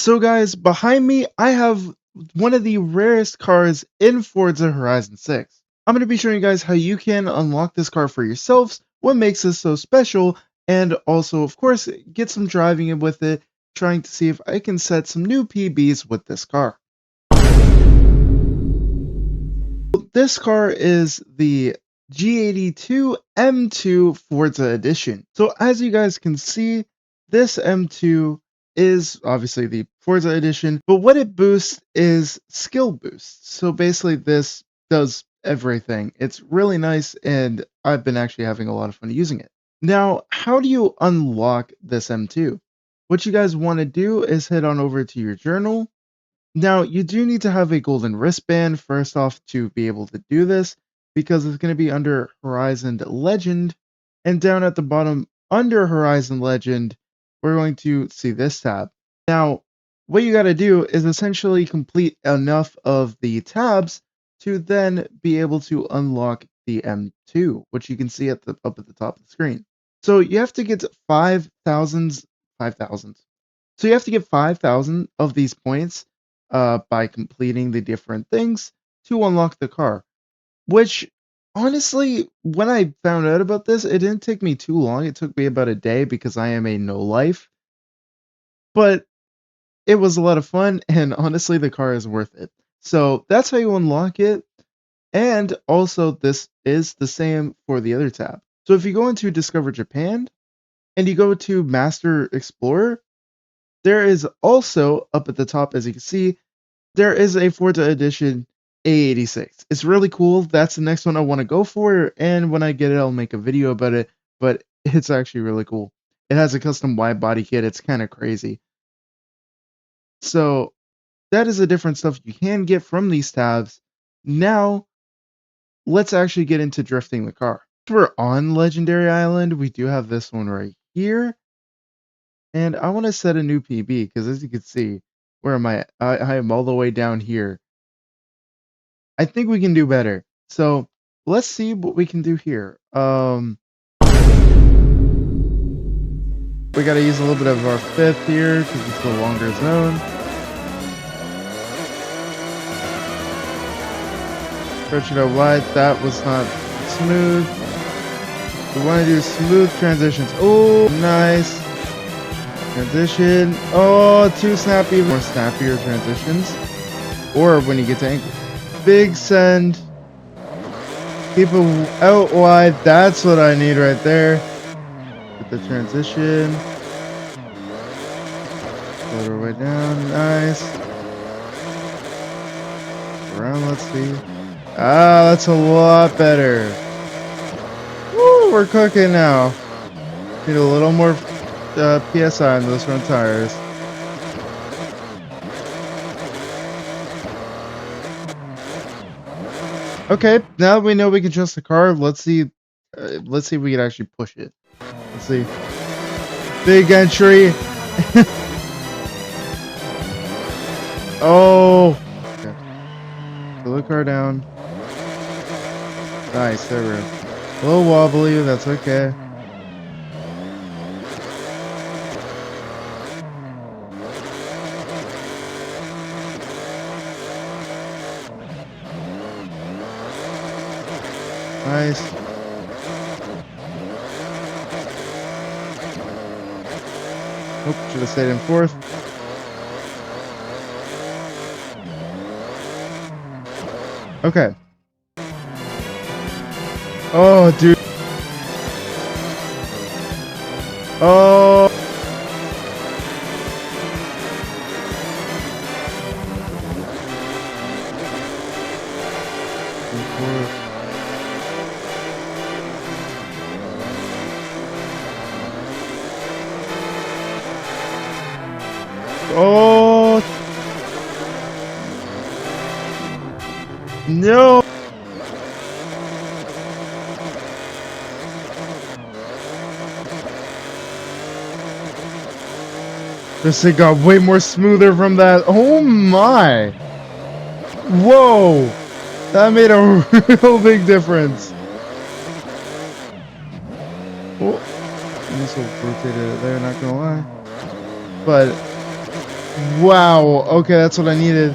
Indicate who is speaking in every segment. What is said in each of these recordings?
Speaker 1: So guys, behind me, I have one of the rarest cars in Forza Horizon 6. I'm going to be showing you guys how you can unlock this car for yourselves, what makes this so special, and also, of course, get some driving in with it, trying to see if I can set some new PBs with this car. This car is the G82 M2 Forza Edition. So as you guys can see, this M2 is obviously the Forza Edition, but what it boosts is skill boosts. So basically this does everything. It's really nice and I've been actually having a lot of fun using it. Now, how do you unlock this M2? What you guys want to do is head on over to your journal. Now, you do need to have a golden wristband first off to be able to do this because it's going to be under Horizon Legend. And down at the bottom under Horizon Legend, we're going to see this tab. Now, what you got to do is essentially complete enough of the tabs to then be able to unlock the M2, which you can see at the up at the top of the screen. So you have to get 5,000. So you have to get 5,000 of these points by completing the different things to unlock the car. Which, honestly, when I found out about this, it didn't take me too long. It took me about a day because I am a no life. But it was a lot of fun, and honestly, the car is worth it. So that's how you unlock it. And also, this is the same for the other tab. So if you go into Discover Japan and you go to Master Explorer, there is also up at the top, as you can see, there is a Forza Edition A86. It's really cool. That's the next one I want to go for, and when I get it, I'll make a video about it. But it's actually really cool. It has a custom wide body kit. It's kind of crazy. So that is the different stuff you can get from these tabs. Now, let's actually get into drifting the car. We're on Legendary Island. We do have this one right here. And I want to set a new PB because as you can see, where am I? I am all the way down here. I think we can do better. So let's see what we can do here. We gotta use a little bit of our fifth here because it's a longer zone. Stretch it out wide. That was not smooth. We want to do smooth transitions. Oh, nice. Transition. Oh, too snappy. More snappier transitions. Or when you get to angle. Big send. Keep it out wide. That's what I need right there. Get the transition. Slow our way down. Nice. Around, let's see. Ah, that's a lot better. Woo, we're cooking now. Need a little more PSI on those front tires. Okay, now that we know we can trust the car, let's see. Let's see if we can actually push it. Let's see. Big entry. Oh. Okay. Slow the car down. Nice, there we go. A little wobbly, that's okay. Nice. Nope, should have stayed in fourth. Okay. Oh, dude. Oh. Oh. No. This thing got way more smoother from that. Oh my. Whoa. That made a real big difference. Oh. This will rotate it there, not gonna lie. But Wow. Okay, that's what I needed.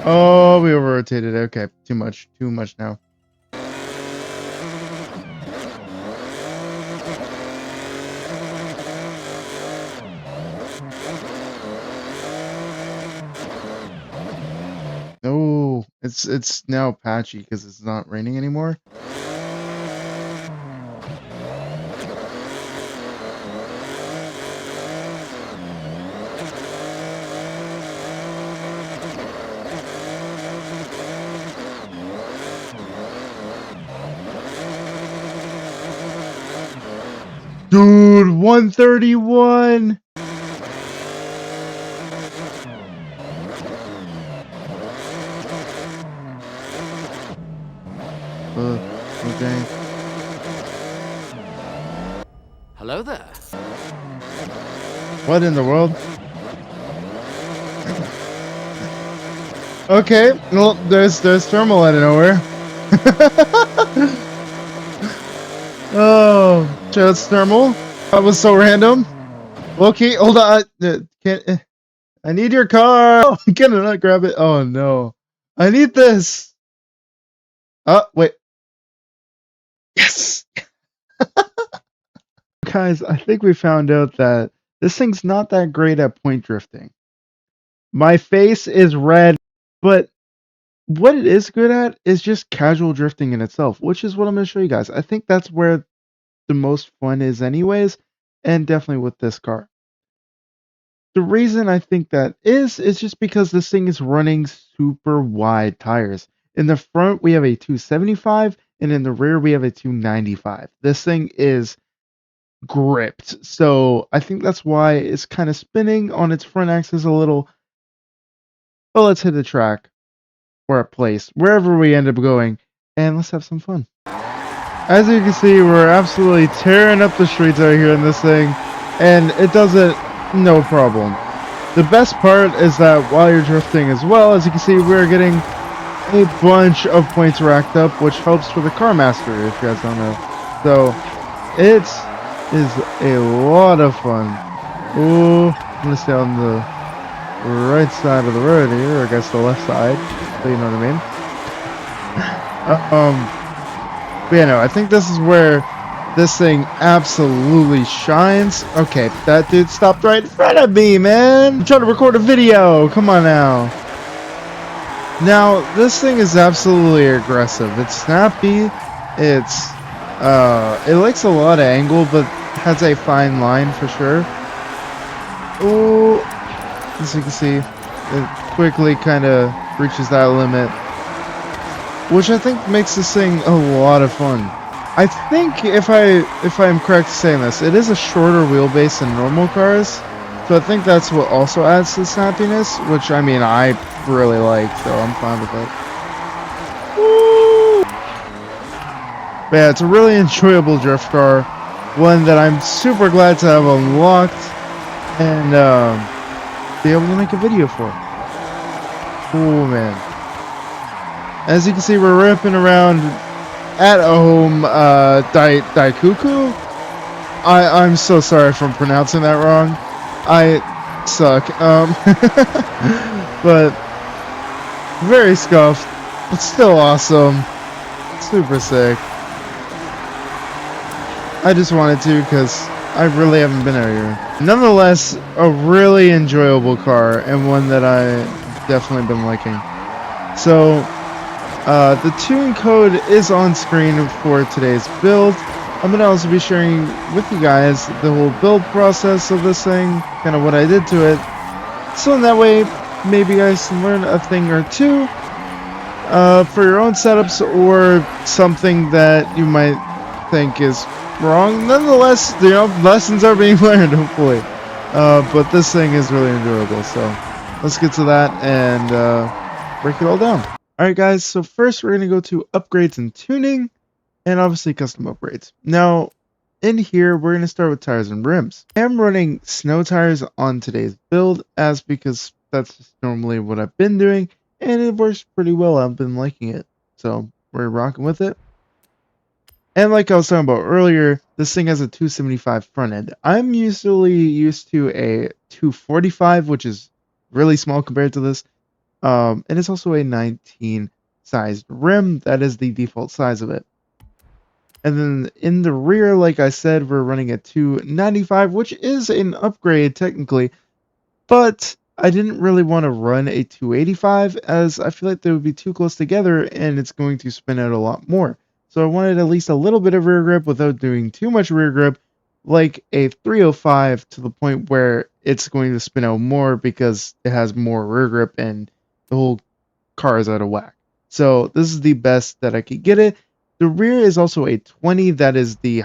Speaker 1: Oh, we over rotated. Okay, too much. Too much now. Oh, it's now patchy because it's not raining anymore. Dude, 131. Okay.
Speaker 2: Hello there.
Speaker 1: What in the world? Okay, well, there's thermal out of nowhere. Oh, so it's thermal. That was so random. Okay, hold on. I need your car. Can I not grab it? Oh no, I need this. Wait. Yes, guys. I think we found out that this thing's not that great at point drifting. My face is red, but what it is good at is just casual drifting in itself, which is what I'm going to show you guys. I think that's where the most fun is anyways, and definitely with this car. The reason I think that is just because this thing is running super wide tires. In the front, we have a 275, and in the rear, we have a 295. This thing is gripped, so I think that's why it's kind of spinning on its front axis a little. But let's hit the track or a place, wherever we end up going, and let's have some fun. As you can see, we're absolutely tearing up the streets out here in this thing, and it does it no problem. The best part is that while you're drifting as well, as you can see, we're getting a bunch of points racked up, which helps for the car master, if you guys don't know. So, it is a lot of fun. Ooh, I'm gonna stay on the right side of the road here, or I guess the left side, so you know what I mean. But yeah, no, I think this is where this thing absolutely shines. Okay, that dude stopped right in front of me, man. I'm trying to record a video. Come on now. Now, this thing is absolutely aggressive. It's snappy. It's, it likes a lot of angle, but has a fine line for sure. Ooh, as you can see, it quickly kind of reaches that limit, which I think makes this thing a lot of fun. I think if I'm correct in saying this, it is a shorter wheelbase than normal cars, so I think that's what also adds to the snappiness, which I mean I really like, so I'm fine with it. Woo! But yeah, it's a really enjoyable drift car, one that I'm super glad to have unlocked and be able to make a video for. Oh man. As you can see, we're ripping around at home, Daikuku. I'm so sorry if I'm pronouncing that wrong. I suck. But very scuffed, but still awesome. Super sick. I just wanted to because I really haven't been out here. Nonetheless, a really enjoyable car and one that I definitely been liking. So, the tune code is on screen for today's build. I'm going to also be sharing with you guys the whole build process of this thing, kind of what I did to it. So in that way, maybe you guys can learn a thing or two for your own setups or something that you might think is wrong. Nonetheless, you know, lessons are being learned, hopefully. But this thing is really enjoyable, so let's get to that and break it all down. Alright guys, so first we're going to go to upgrades and tuning, and obviously custom upgrades. Now, in here, we're going to start with tires and rims. I am running snow tires on today's build, because that's just normally what I've been doing, and it works pretty well. I've been liking it, so we're rocking with it. And like I was talking about earlier, this thing has a 275 front end. I'm usually used to a 245, which is really small compared to this. And it's also a 19 sized rim. That is the default size of it. And then in the rear, like I said, we're running a 295, which is an upgrade technically, but I didn't really want to run a 285 as I feel like they would be too close together and it's going to spin out a lot more. So I wanted at least a little bit of rear grip without doing too much rear grip, like a 305 to the point where it's going to spin out more because it has more rear grip and the whole car is out of whack. So this is the best that I could get it. The rear is also a 20. That is the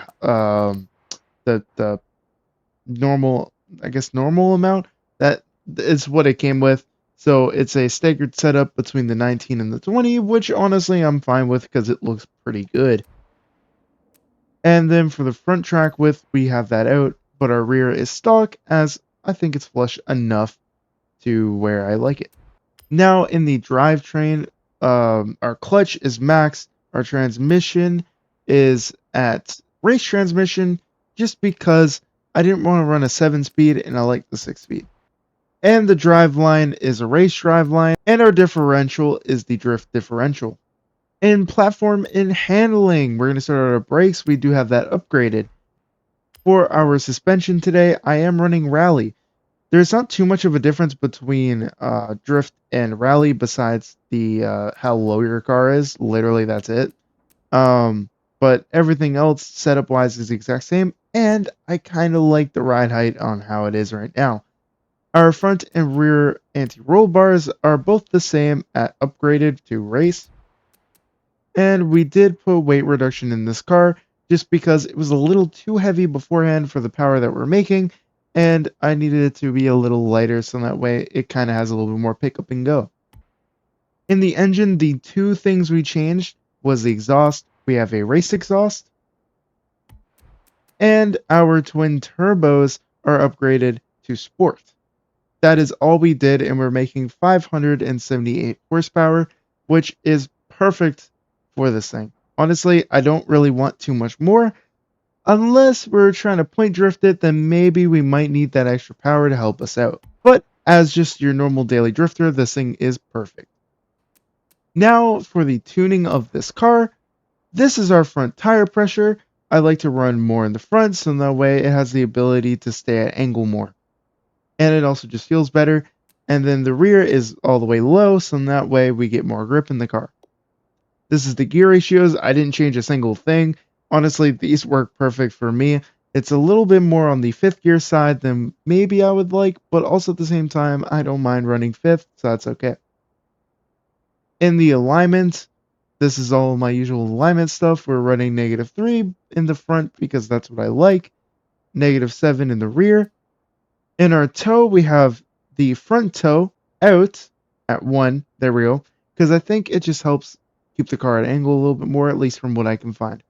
Speaker 1: normal, I guess, normal amount. That is what it came with. So it's a staggered setup between the 19 and the 20, which honestly I'm fine with because it looks pretty good. And then for the front track width, we have that out, but our rear is stock as I think it's flush enough to where I like it. Now in the drivetrain, our clutch is max. Our transmission is at race transmission just because I didn't want to run a 7-speed and I like the 6-speed. And the drive line is a race drive line, and our differential is the drift differential. In platform and handling, we're going to start our brakes. We do have that upgraded. For our suspension today, I am running rally. There's not too much of a difference between drift and rally besides the how low your car is. Literally, that's it. But everything else setup wise is the exact same, and I kind of like the ride height on how it is right now. Our front and rear anti-roll bars are both the same at upgraded to race, and we did put weight reduction in this car just because it was a little too heavy beforehand for the power that we're making, and I needed it to be a little lighter so that way it kind of has a little bit more pickup and go. In the engine, the two things we changed was the exhaust. We have a race exhaust, and our twin turbos are upgraded to sport. That is all we did, and we're making 578 horsepower, which is perfect for this thing. Honestly, I don't really want too much more. Unless we're trying to point drift it, then maybe we might need that extra power to help us out. But as just your normal daily drifter, this thing is perfect. Now for the tuning of this car, this is our front tire pressure. I like to run more in the front so that way it has the ability to stay at angle more. And it also just feels better. And then the rear is all the way low so that way we get more grip in the car. This is the gear ratios. I didn't change a single thing. Honestly, these work perfect for me. It's a little bit more on the 5th gear side than maybe I would like, but also at the same time, I don't mind running 5th, so that's okay. In the alignment, this is all my usual alignment stuff. We're running -3 in the front because that's what I like, -7 in the rear. In our toe, we have the front toe out at 1. There we go. Because I think it just helps keep the car at angle a little bit more, at least from what I can find.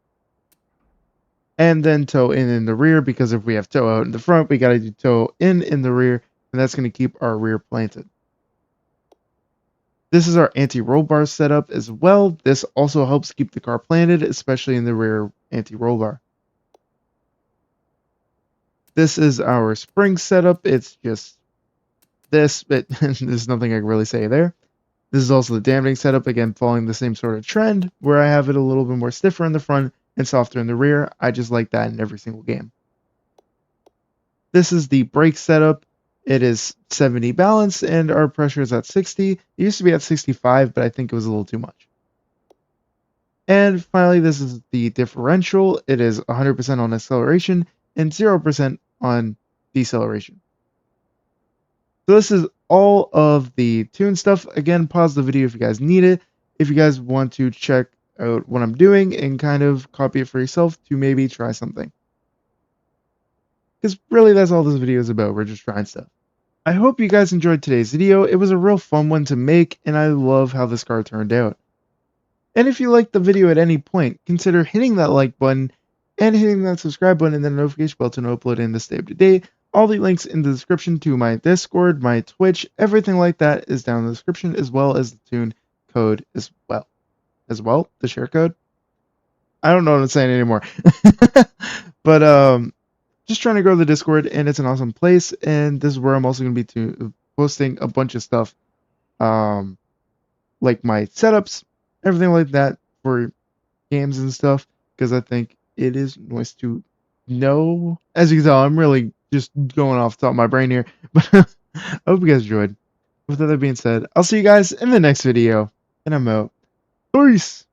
Speaker 1: And then toe in the rear, because if we have toe out in the front, we got to do toe in the rear, and that's going to keep our rear planted. This is our anti-roll bar setup as well. This also helps keep the car planted, especially in the rear anti-roll bar. This is our spring setup. It's just this, but there's nothing I can really say there. This is also the dampening setup, again, following the same sort of trend, where I have it a little bit more stiffer in the front and softer in the rear. I just like that in every single game. This is the brake setup. It is 70 balance, and our pressure is at 60. It used to be at 65, but I think it was a little too much. And finally, this is the differential. It is 100% on acceleration and 0% on deceleration. So this is all of the tune stuff. Again, pause the video if you guys need it. If you guys want to check out what I'm doing and kind of copy it for yourself to maybe try something. Because really that's all this video is about. We're just trying stuff. I hope you guys enjoyed today's video. It was a real fun one to make, and I love how this car turned out. And if you liked the video at any point, consider hitting that like button and hitting that subscribe button and the notification bell to know uploading to stay up to date. All the links in the description to my Discord, my Twitch, everything like that is down in the description, as well as the tune code as well. The share code. I don't know what I'm saying anymore. But just trying to grow the Discord, and it's an awesome place. And this is where I'm also going to be posting a bunch of stuff, um, like my setups, everything like that for games and stuff, because I think it is nice to know. As you can tell, I'm really just going off the top of my brain here, but I hope you guys enjoyed. With that being said, I'll see you guys in the next video, and I'm out. Peace!